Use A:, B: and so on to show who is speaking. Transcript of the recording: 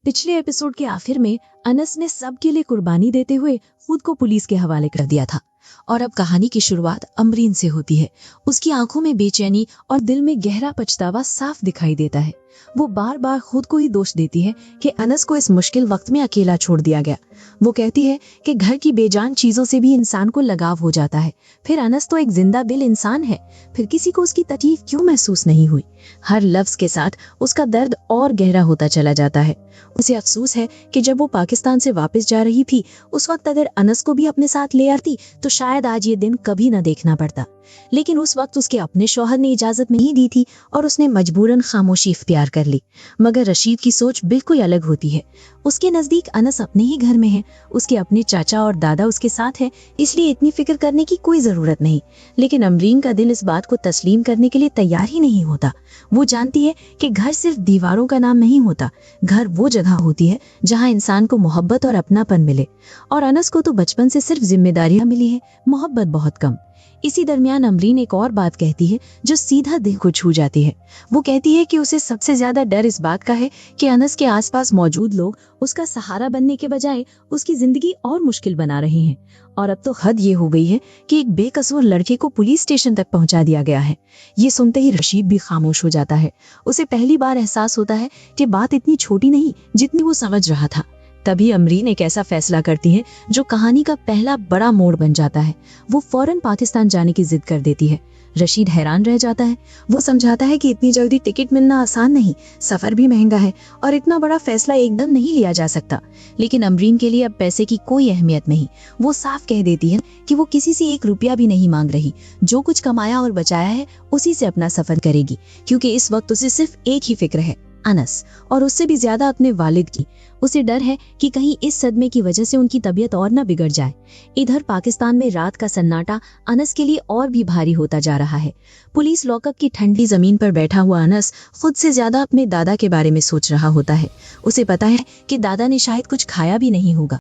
A: पिछले एपिसोड के आखिर में अनस ने सबके लिए कुर्बानी देते हुए खुद को पुलिस के हवाले कर दिया था और अब कहानी की शुरुआत अमरीन से होती है। उसकी आंखों में बेचैनी और दिल में गहरा पछतावा साफ दिखाई देता है। वो बार बार खुद को ही दोष देती है कि अनस को इस मुश्किल वक्त में अकेला छोड़ दिया गया। वो कहती है कि घर की बेजान चीजों से भी इंसान को लगाव हो जाता है। फिर अनस तो एक जिंदा दिल इंसान है, फिर किसी को उसकी तकलीफ क्यों महसूस नहीं हुई? हर लफ्ज के साथ उसका दर्द और गहरा होता चला जाता है। उसे अफसोस है कि जब वो पाकिस्तान से वापस जा रही थी उस वक्त अगर अनस को भी अपने साथ ले आती तो शायद आज ये दिन कभी न देखना पड़ता। लेकिन उस वक्त उसके अपने शौहर ने इजाजत नहीं दी थी और उसने मजबूरन खामोशी इख्तियार कर ली। मगर रशीद की सोच बिल्कुल अलग होती है। उसके नजदीक अनस अपने ही घर में है, उसके अपने चाचा और दादा उसके साथ है, इसलिए इतनी फिक्र करने की कोई जरूरत नहीं। लेकिन अमरीन का दिल इस बात को तस्लीम करने के लिए तैयार ही नहीं होता। वो जानती है कि घर सिर्फ दीवारों का नाम नहीं होता, घर वो जगह होती है जहाँ इंसान को मोहब्बत और अपनापन मिले। और अनस को तो बचपन से सिर्फ जिम्मेदारियां मिली है, मोहब्बत बहुत कम। इसी दरमियान अमरीन एक और बात कहती है जो सीधा दिल को छू जाती है। वो कहती है कि उसे सबसे ज्यादा डर इस बात का है कि अनस के आसपास मौजूद लोग उसका सहारा बनने के बजाय उसकी जिंदगी और मुश्किल बना रहे हैं। और अब तो हद ये हो गई है कि एक बेकसूर लड़के को पुलिस स्टेशन तक पहुंचा दिया गया है। ये सुनते ही रशीद भी खामोश हो जाता है। उसे पहली बार एहसास होता है कि बात इतनी छोटी नहीं जितनी वो समझ रहा था। तभी अमरीन एक ऐसा फैसला करती है जो कहानी का पहला बड़ा मोड़ बन जाता है। वो फौरन पाकिस्तान जाने की जिद कर देती है। रशीद हैरान रह जाता है। वो समझाता है कि इतनी जल्दी टिकट मिलना आसान नहीं, सफर भी महंगा है और इतना बड़ा फैसला एकदम नहीं लिया जा सकता। लेकिन अमरीन के लिए अब पैसे की कोई अहमियत नहीं। वो साफ कह देती है कि वो किसी से 1 रुपया भी नहीं मांग रही। जो कुछ कमाया और बचाया है उसी से अपना सफर करेगी, क्योंकि इस वक्त उसे सिर्फ एक ही फिक्र है, अनस, और उससे भी ज्यादा अपने वालिद की। उसे डर है कि कहीं इस सदमे की वजह से उनकी तबीयत और न बिगड़ जाए। इधर पाकिस्तान में रात का सन्नाटा अनस के लिए और भी भारी होता जा रहा है। पुलिस लॉकअप की ठंडी जमीन पर बैठा हुआ अनस खुद से ज्यादा अपने दादा के बारे में सोच रहा होता है। उसे पता है कि दादा ने शायद कुछ खाया भी नहीं होगा।